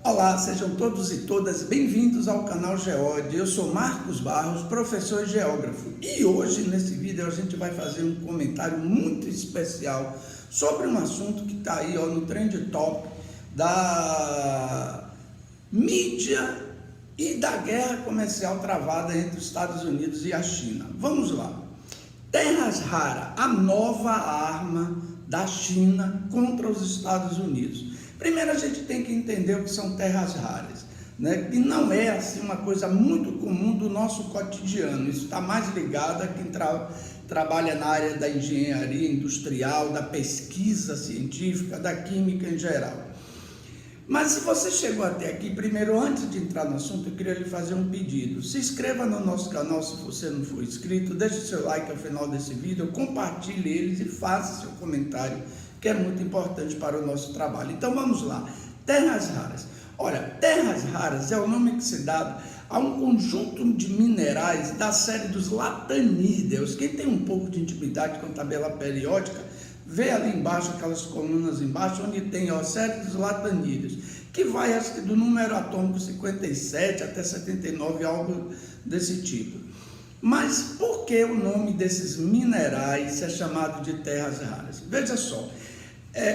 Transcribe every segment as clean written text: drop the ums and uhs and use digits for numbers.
Olá, sejam todos e todas bem-vindos ao canal Geode. Eu sou Marcos Barros, professor e geógrafo. E hoje, nesse vídeo, a gente vai fazer um comentário muito especial sobre um assunto que está aí no trend top da mídia e da guerra comercial travada entre os Estados Unidos e a China. Vamos lá. Terras raras, a nova arma da China contra os Estados Unidos. Primeiro a gente tem que entender o que são terras raras, né? Que não é assim uma coisa muito comum do nosso cotidiano. Isso está mais ligado a quem trabalha na área da engenharia industrial, da pesquisa científica, da química em geral. Mas se você chegou até aqui, primeiro, antes de entrar no assunto, eu queria lhe fazer um pedido. Se inscreva no nosso canal se você não for inscrito, deixe seu like ao final desse vídeo, compartilhe eles e faça seu comentário, que é muito importante para o nosso trabalho. Então vamos lá, terras raras. Olha, terras raras é o nome que se dá a um conjunto de minerais da série dos latanídeos. Quem tem um pouco de intimidade com a tabela periódica, vê ali embaixo, aquelas colunas embaixo, onde tem a série dos latanídeos, que vai, acho que do número atômico 57 até 79, algo desse tipo. Mas por que o nome desses minerais é chamado de terras raras? Veja só,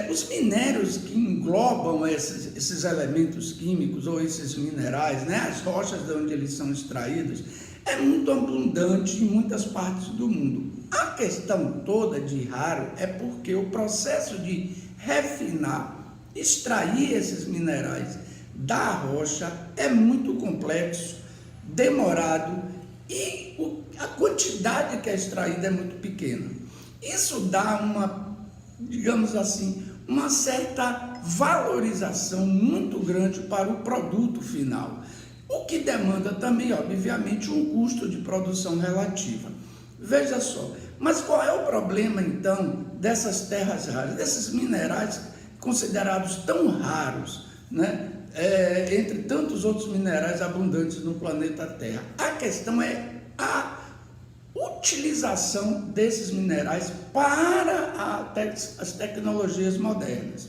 os minérios que englobam esses elementos químicos ou esses minerais, né, as rochas de onde eles são extraídos, é muito abundante em muitas partes do mundo. A questão toda de raro é porque o processo de refinar, extrair esses minerais da rocha é muito complexo, demorado e a quantidade que é extraída é muito pequena. Isso dá uma, digamos assim, uma certa valorização muito grande para o produto final, o que demanda também, obviamente, um custo de produção relativa. Veja só, mas qual é o problema então dessas terras raras, desses minerais considerados tão raros, né? Entre tantos outros minerais abundantes no planeta Terra? A questão é a utilização desses minerais para as tecnologias modernas.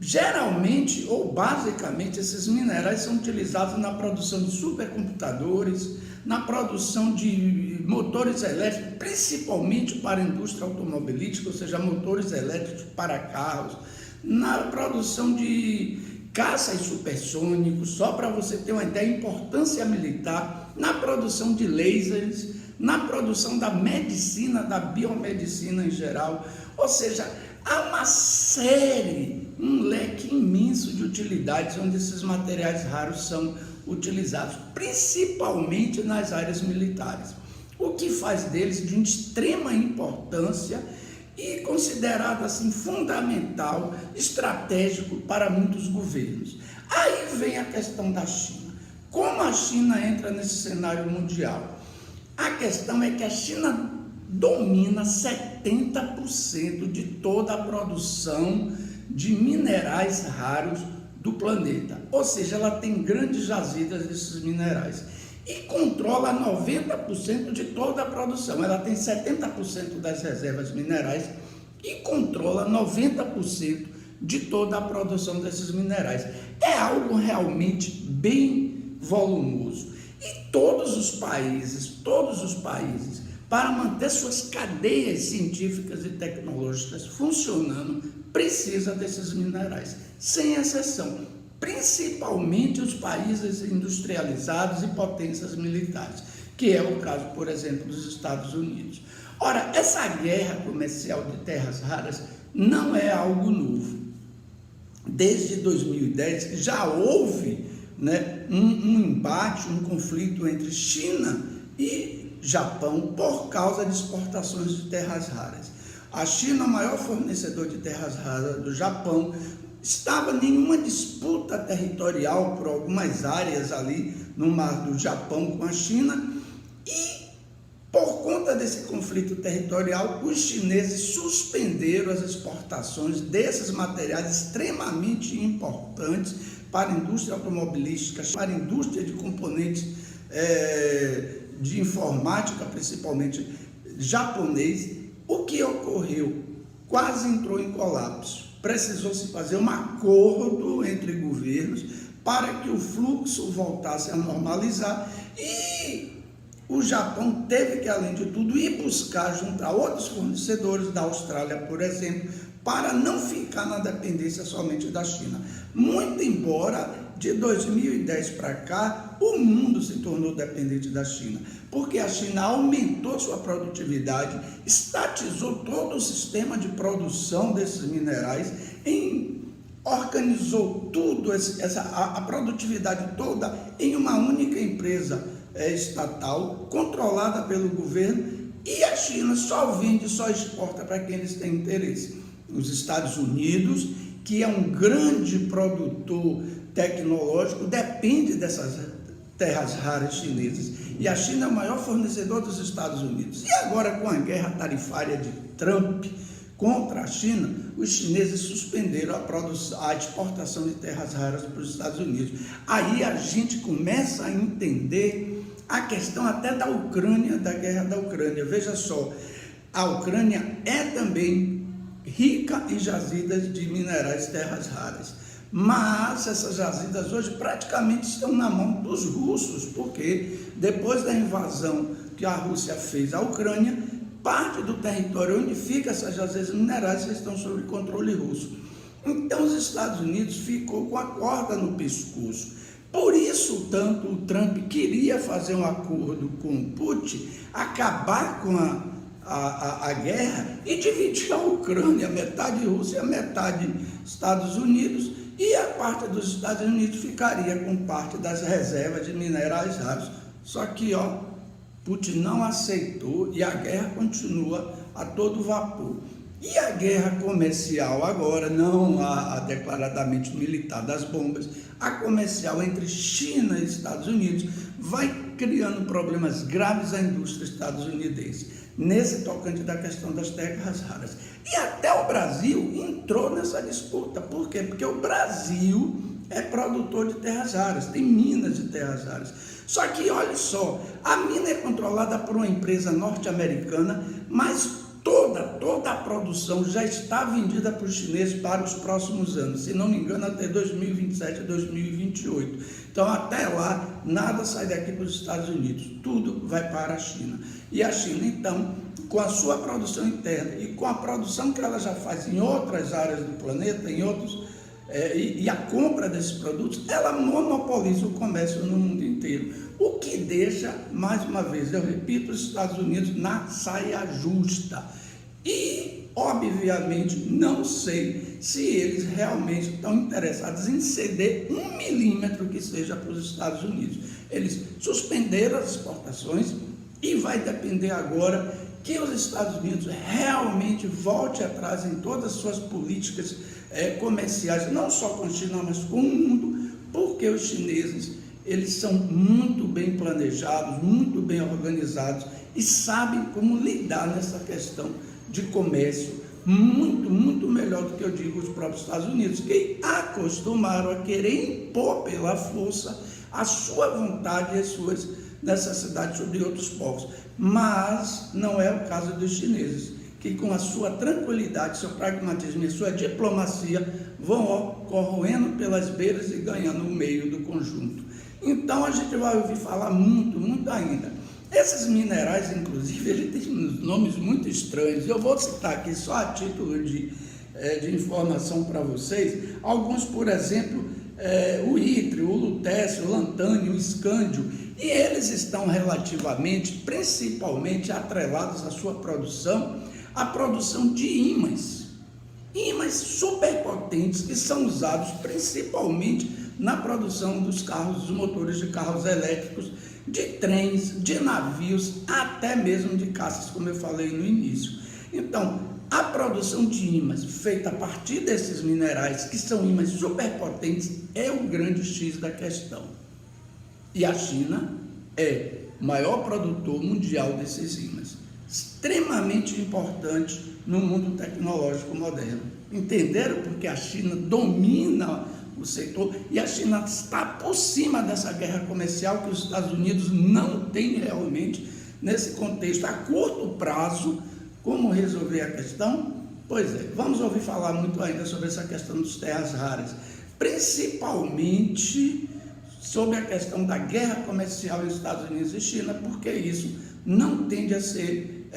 Geralmente, ou basicamente, esses minerais são utilizados na produção de supercomputadores, na produção de motores elétricos, principalmente para a indústria automobilística, ou seja, motores elétricos para carros, na produção de caças supersônicos, só para você ter uma ideia, importância militar, na produção de lasers, na produção da medicina, da biomedicina em geral, ou seja, há uma série, um leque imenso de utilidades onde esses materiais raros são utilizados, principalmente nas áreas militares, o que faz deles de extrema importância e considerado assim fundamental, estratégico para muitos governos. Aí vem a questão da China. Como a China entra nesse cenário mundial? A questão é que a China domina 70% de toda a produção de minerais raros do planeta, ou seja, ela tem grandes jazidas desses minerais e controla 90% de toda a produção. Ela tem 70% das reservas minerais e controla 90% de toda a produção desses minerais. É algo realmente bem volumoso. E todos os países, para manter suas cadeias científicas e tecnológicas funcionando, precisa desses minerais, sem exceção, principalmente os países industrializados e potências militares, que é o caso, por exemplo, dos Estados Unidos. Ora, essa guerra comercial de terras raras não é algo novo. Desde 2010 já houve, né, um embate, um conflito entre China e Japão por causa de exportações de terras raras. A China, o maior fornecedor de terras raras do Japão, estava em uma disputa territorial por algumas áreas ali no mar do Japão com a China e, por conta desse conflito territorial, os chineses suspenderam as exportações desses materiais extremamente importantes para a indústria automobilística, para a indústria de componentes de informática, principalmente japonês. O que ocorreu? Quase entrou em colapso. Precisou se fazer um acordo entre governos para que o fluxo voltasse a normalizar, e o Japão teve que, além de tudo, ir buscar, juntar outros fornecedores da Austrália, por exemplo, para não ficar na dependência somente da China. Muito embora de 2010 para cá, o mundo se tornou dependente da China, porque a China aumentou sua produtividade, estatizou todo o sistema de produção desses minerais, organizou tudo, a produtividade toda em uma única empresa estatal, controlada pelo governo, e a China só vende, só exporta para quem eles têm interesse. Os Estados Unidos, que é um grande produtor tecnológico, depende dessas terras raras chinesas, e a China é o maior fornecedor dos Estados Unidos. E agora, com a guerra tarifária de Trump contra a China, os chineses suspenderam a exportação de terras raras para os Estados Unidos. Aí a gente começa a entender a questão até da Ucrânia, da guerra da Ucrânia. Veja só, a Ucrânia é também rica em jazidas de minerais, terras raras, mas essas jazidas hoje praticamente estão na mão dos russos, porque depois da invasão que a Rússia fez à Ucrânia, parte do território onde ficam essas jazidas minerais estão sob controle russo. Então os Estados Unidos ficou com a corda no pescoço. Por isso, tanto o Trump queria fazer um acordo com o Putin, acabar com a guerra e dividir a Ucrânia, metade Rússia, metade Estados Unidos, e a parte dos Estados Unidos ficaria com parte das reservas de minerais raros. Só que, Putin não aceitou e a guerra continua a todo vapor. E a guerra comercial agora, não a declaradamente militar das bombas, a comercial entre China e Estados Unidos vai criando problemas graves à indústria estadunidense, nesse tocante da questão das terras raras. E até o Brasil entrou nessa disputa. Por quê? Porque o Brasil é produtor de terras raras, tem minas de terras raras. Só que, olha só, a mina é controlada por uma empresa norte-americana, mas toda a produção já está vendida para os chineses para os próximos anos, se não me engano até 2027, 2028. Então até lá, nada sai daqui para os Estados Unidos, tudo vai para a China. E a China, então, com a sua produção interna e com a produção que ela já faz em outras áreas do planeta, em outros, e a compra desses produtos, ela monopoliza o comércio no mundo inteiro, o que deixa, mais uma vez, eu repito, os Estados Unidos na saia justa. E, obviamente, não sei se eles realmente estão interessados em ceder 1 milímetro que seja para os Estados Unidos. Eles suspenderam as exportações e vai depender agora que os Estados Unidos realmente volte atrás em todas as suas políticas comerciais, não só com a China, mas com o mundo, porque os chineses, eles são muito bem planejados, muito bem organizados e sabem como lidar nessa questão de comércio, muito melhor do que, eu digo, os próprios Estados Unidos, que acostumaram a querer impor pela força a sua vontade e as suas necessidades sobre outros povos. Mas não é o caso dos chineses, que com a sua tranquilidade, seu pragmatismo e sua diplomacia vão corroendo pelas beiras e ganhando o meio do conjunto. Então a gente vai ouvir falar muito ainda. Esses minerais, inclusive, eles têm nomes muito estranhos. Eu vou citar aqui só a título de informação para vocês. Alguns, por exemplo, o ítrio, o lutécio, o lantânio, o escândio. E eles estão principalmente atrelados à sua produção, à produção de ímãs. Ímãs superpotentes que são usados principalmente na produção dos carros, dos motores de carros elétricos, de trens, de navios, até mesmo de caças, como eu falei no início. Então, a produção de ímãs feita a partir desses minerais, que são ímãs superpotentes, é o grande X da questão. E a China é o maior produtor mundial desses ímãs, extremamente importante no mundo tecnológico moderno. Entenderam? Porque a China domina o setor e a China está por cima dessa guerra comercial que os Estados Unidos não têm realmente nesse contexto. A curto prazo, como resolver a questão? Pois é, vamos ouvir falar muito ainda sobre essa questão das terras raras. principalmente sobre a questão da guerra comercial entre Estados Unidos e China, porque isso não tende a ser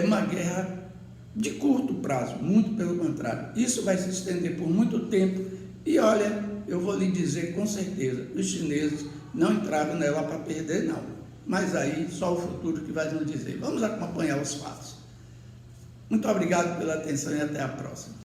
uma guerra de curto prazo, muito pelo contrário. Isso vai se estender por muito tempo e olha, eu vou lhe dizer com certeza, os chineses não entraram nela para perder não, mas aí só o futuro que vai nos dizer. Vamos acompanhar os fatos. Muito obrigado pela atenção e até a próxima.